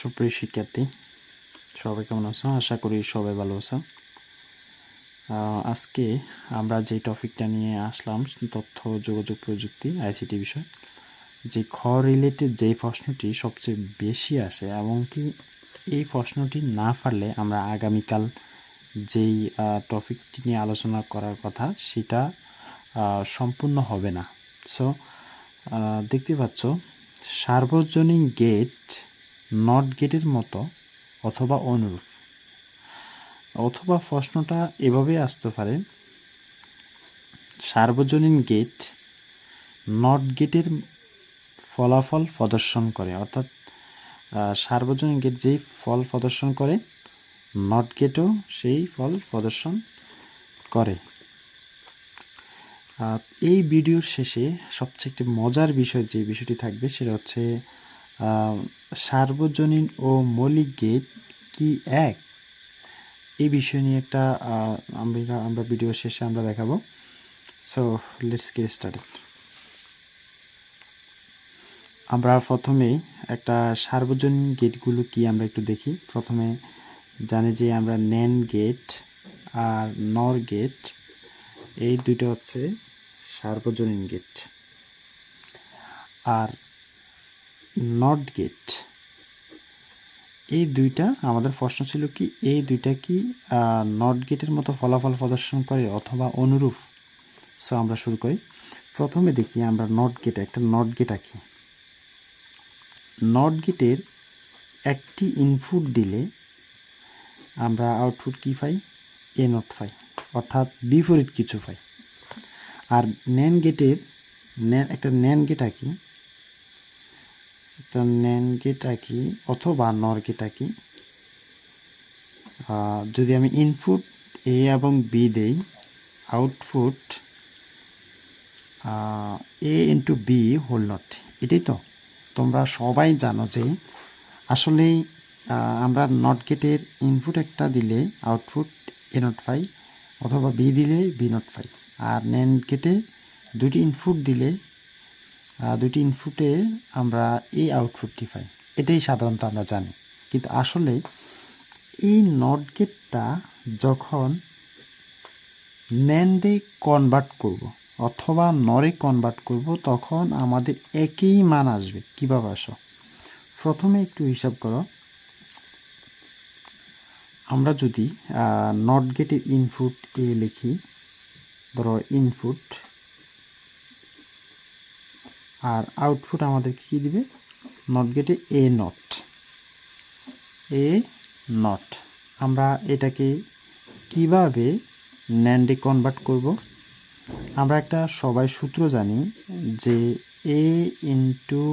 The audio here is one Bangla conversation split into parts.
সুপ্রিয় শিক্ষার্থী, সবাই কেমন আছো? আশা করি সবাই ভালো আছো। আজকে আমরা যে টপিকটা নিয়ে আসলাম, তথ্য যোগাযোগ প্রযুক্তি আইসিটি বিষয়, যে খ রিলেটেড যেই প্রশ্নটি সবচেয়ে বেশি আসে এবং কি এই প্রশ্নটি না পারলে আমরা আগামীকাল যেই টপিকটি নিয়ে আলোচনা করার কথা সেটা সম্পূর্ণ হবে না। সো দেখতে পাচ্ছ, সার্বজনীন গেট নট গেটের মতো অথবা অনুরূপ, অথবা প্রশ্নটা এভাবে আসতে পারে, সার্বজনীন গেট নট গেটের ফলাফল প্রদর্শন করে। অর্থাৎ সার্বজনীন গেট যেই ফল প্রদর্শন করে, নট গেটও সেই ফল প্রদর্শন করে। এই ভিডিওর শেষে সবচেয়ে একটি মজার বিষয় যে বিষয়টি থাকবে সেটা হচ্ছে সার্বজনীন ও মৌলিক গেট কি এক, এই বিষয় নিয়ে একটা আমরা ভিডিওর শেষে আমরা দেখাবো। So let's get started. আমরা প্রথমেই একটা সার্বজনীন গেটগুলো কি আমরা একটু দেখি। প্রথমে জানি যে আমরা ন্যান্ড গেট আর নর গেট, এই দুইটা হচ্ছে সার্বজনীন গেট। আর নট গেট, এই দুইটা আমাদের প্রশ্ন ছিল কি এই দুইটা কি নট গেটের মতো ফলাফল প্রদর্শন করে অথবা অনুরূপ। সো আমরা শুরু করি। প্রথমে দেখি আমরা নট গেট, একটা নট গেট আঁকি। নট গেটের একটি ইনপুট দিলে আমরা আউটপুট কি পাই? এ নট পাই, অর্থাৎ বিপরীত কিছু পাই। আর ন্যান্ড গেটের একটা ন্যান্ড গেট আঁকি, একটা ন্যান্ড গেট আঁকি অথবা নর গেট আঁকি। যদি আমি ইনপুট এ এবং বি দেই, output A into B whole not. এটাই তো তোমরা সবাই জানো যে আসলেই আমরা নট গেটের ইনপুট একটা দিলে আউটপুট এ নট পাই, অথবা বি দিলে বি নট পাই। আর ন্যান্ড গেটে দুটি ইনপুট দিলে দুটি ইনপুটে আমরা এই আউটপুটটি পাই। এটাই সাধারণত আমরা জানি। কিন্তু আসলে এই নট গেটটা যখন ন্যান্ডে কনভার্ট করব অথবা নরে কনভার্ট করব, তখন আমাদের একই মান আসবে। কীভাবে আসো? প্রথমে একটু হিসাব করো। আমরা যদি নট গেটের ইনপুট এ লিখি, ধরো ইনপুট, আর আউটপুট আমাদের কী দিবে? নট গেটে এ নট, এ নট। আমরা এটাকে কিভাবে ন্যান্ডে কনভার্ট করব? আমরা একটা সবাই সূত্র জানি যে এ ইন্টু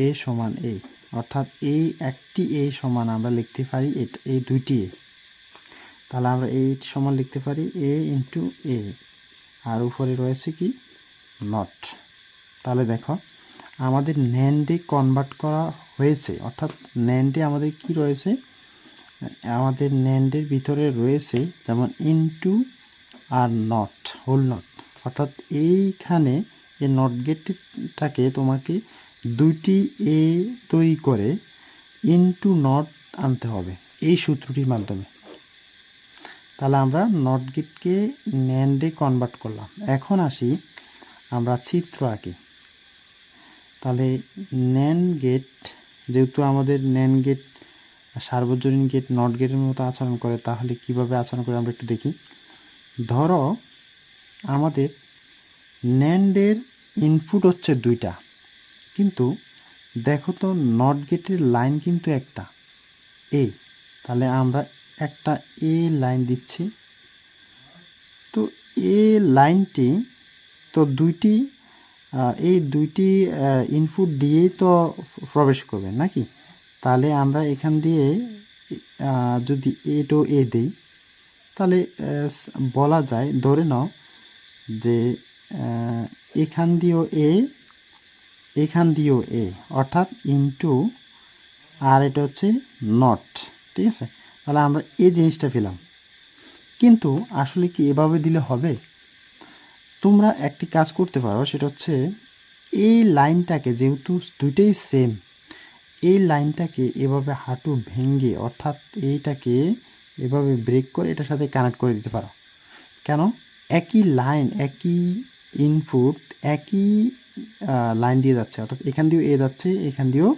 এ সমান এ, অর্থাৎ এই একটি এ সমান আমরা লিখতে পারি এই দুইটি এ। তাহলে আমরা এই সমান লিখতে পারি এ ইন্টু এ, আর উপরে রয়েছে কি? নট। তাহলে দেখো আমাদের ন্যান্ডে কনভার্ট করা হয়েছে, অর্থাৎ ন্যান্ডে আমাদের কি রয়েছে? আমাদের ন্যান্ডের ভিতরে রয়েছে যেমন ইনটু আর নট, হোল নট। অর্থাৎ এইখানে এই নট গেটটাকে তোমাকে দুইটি এ তৈরি করে ইনটু নট আনতে হবে এই সূত্রটির মাধ্যমে। তাহলে আমরা নট গেটকে ন্যান্ডে কনভার্ট করলাম। এখন আসি, আমরা চিত্র আঁকি। তাহলে ন্যান্ড গেট, যেহেতু আমাদের ন্যান্ড গেট সার্বজনীন গেট নট গেটের মতো আচরণ করে, তাহলে কিভাবে আচরণ করে আমরা একটু দেখি। ধরো আমাদের ন্যান্ডের ইনপুট হচ্ছে দুইটা, কিন্তু দেখো তো নট গেটের লাইন কিন্তু একটা এ। তাহলে আমরা একটা এ লাইন দিচ্ছি। তো এ লাইনটি তো এই দুইটি ইনপুট দিয়েই তো প্রবেশ করবে নাকি? তাহলে আমরা এখান দিয়ে যদি এ টু এ দিই, তাহলে বলা যায়, ধরে নাও যে এখান দিয়েও এ, এখান দিয়েও এ, অর্থাৎ ইনটু, আর এটা হচ্ছে নট। ঠিক আছে? তাহলে আমরা এই জিনিসটা পেলাম। কিন্তু আসলে কি এভাবে দিলে হবে? তোমরা একটি কাজ করতে পারো, সেটা হচ্ছে এই লাইনটাকে, যেহেতু দুইটাই সেম, এই লাইনটাকে এভাবে হাঁটু ভেঙে অর্থাৎ এইটাকে এভাবে ব্রেক করে এটার সাথে কানেক্ট করে দিতে পারো। কেন? একই লাইন, একই ইনপুট, একই লাইন দিয়ে যাচ্ছে, অর্থাৎ এখান দিয়েও এ যাচ্ছে, এখান দিয়েও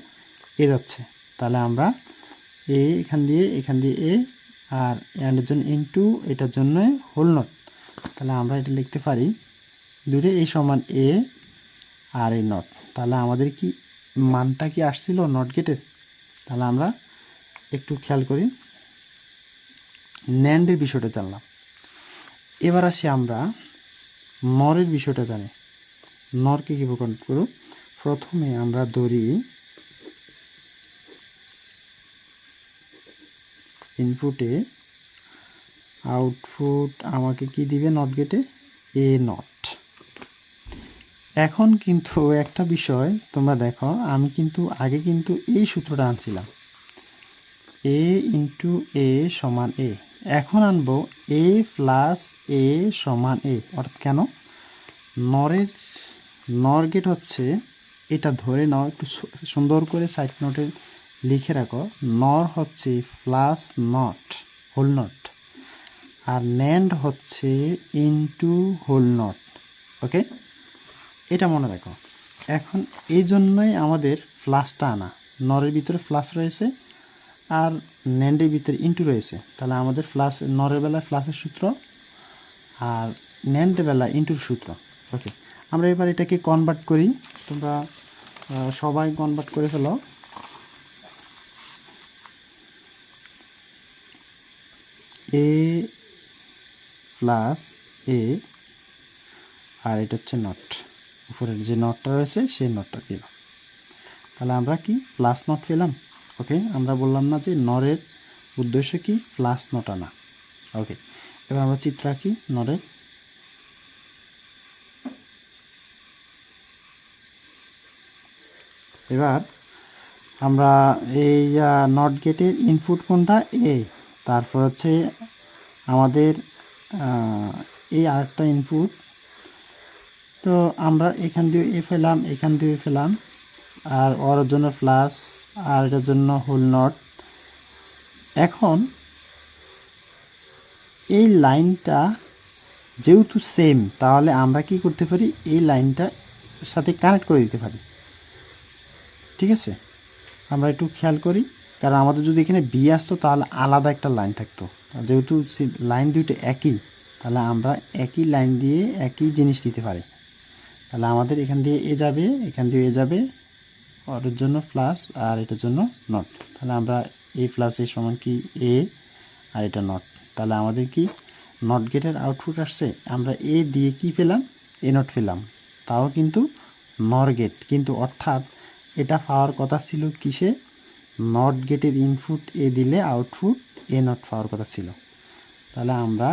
এ যাচ্ছে। তাহলে আমরা এখান দিয়ে এ আর অ্যান্ডের জন্য ইনটু এটার জন্য হোল নট। তাহলে আমরা এটা লিখতে পারি দুটো এ সমান এ আর এই নট। তাহলে আমাদের কি মানটা কি আসছিল নট গেটের? তাহলে আমরা একটু খেয়াল করি, ন্যান্ডের বিষয়টা জানলাম। এবার আসি আমরা নরের বিষয়টা জানি। নরকে কীভাবে কনভার্ট করব? প্রথমে আমরা ধরি ইনপুটে আউটপুট আমাকে কি দিবে নট গেটে? এ নট। এখন কিন্তু একটা বিষয় তোমরা দেখো, আমি কিন্তু আগে কিন্তু এই সূত্রটা আনছিলাম, এ ইন্টু এ সমান এ। এখন আনবো এ প্লাস এ সমান এ। অর্থাৎ কেন? নর গেট হচ্ছে, এটা ধরে নাও, একটু সুন্দর করে সাইড নোটে লিখে রাখো, নর হচ্ছে প্লাস নট হোল নট, আর ন্যান্ড হচ্ছে ইনটু হোল নট। ওকে, এটা মনে রাখো। এখন এই জন্যই আমাদের প্লাসটা আনা, নরের ভিতরে প্লাস রয়েছে আর ন্যান্ডের ভিতরে ইনটু রয়েছে। তাহলে আমাদের প্লাস, নরের বেলায় প্লাসের সূত্র আর ন্যান্ডের বেলায় ইনটুর সূত্র। ওকে, আমরা এবার এটাকে কনভার্ট করি। তোমরা সবাই কনভার্ট করে ফেলো। এ প্লাস এ আর এটা হচ্ছে নট, উপরের যে নটটা রয়েছে সেই নটটা দিল। তাহলে আমরা কি প্লাস নট পেলাম। ওকে, আমরা বললাম না যে নরের উদ্দেশ্য কি প্লাস নট আনা। ওকে, এবার আমরা চিত্র আঁকি নরের। এবার আমরা এই নট গেটের ইনপুট কোনটা? এ। তারপর হচ্ছে আমাদের এই আরেকটা ইনপুট, তো আমরা এখান দিয়ে এ ফেলাম, এখান দিয়ে ফেলাম, আর ওর জন্য প্লাস আর এটার জন্য হোল নট। এখন এই লাইনটা যেহেতু সেম, তাহলে আমরা কি করতে পারি? এই লাইনটা সাথে কানেক্ট করে দিতে পারি। ঠিক আছে, আমরা একটু খেয়াল করি, কারণ আমাদের যদি এখানে বি আসতো তাহলে আলাদা একটা লাইন থাকতো। যেহেতু লাইন দুইটা একই, তাহলে আমরা একই লাইন দিয়ে একই জিনিস দিতে পারি। তাহলে আমাদের এখান দিয়ে এ যাবে, এখান দিয়ে এ যাবে, ওর জন্য প্লাস আর এটার জন্য নট। তাহলে আমরা এ প্লাস এ সমান কি এ আর এটা নট। তাহলে আমাদের কি নট গেটের আউটপুট আসছে। আমরা এ দিয়ে কি পেলাম? এ নট পেলাম, তাও কিন্তু নর গেট। কিন্তু অর্থাৎ এটা পাওয়ার কথা ছিল কিসে? নট গেটের ইনপুট এ দিলে আউটপুট এ নট পাওয়ার কথা ছিল। তাহলে আমরা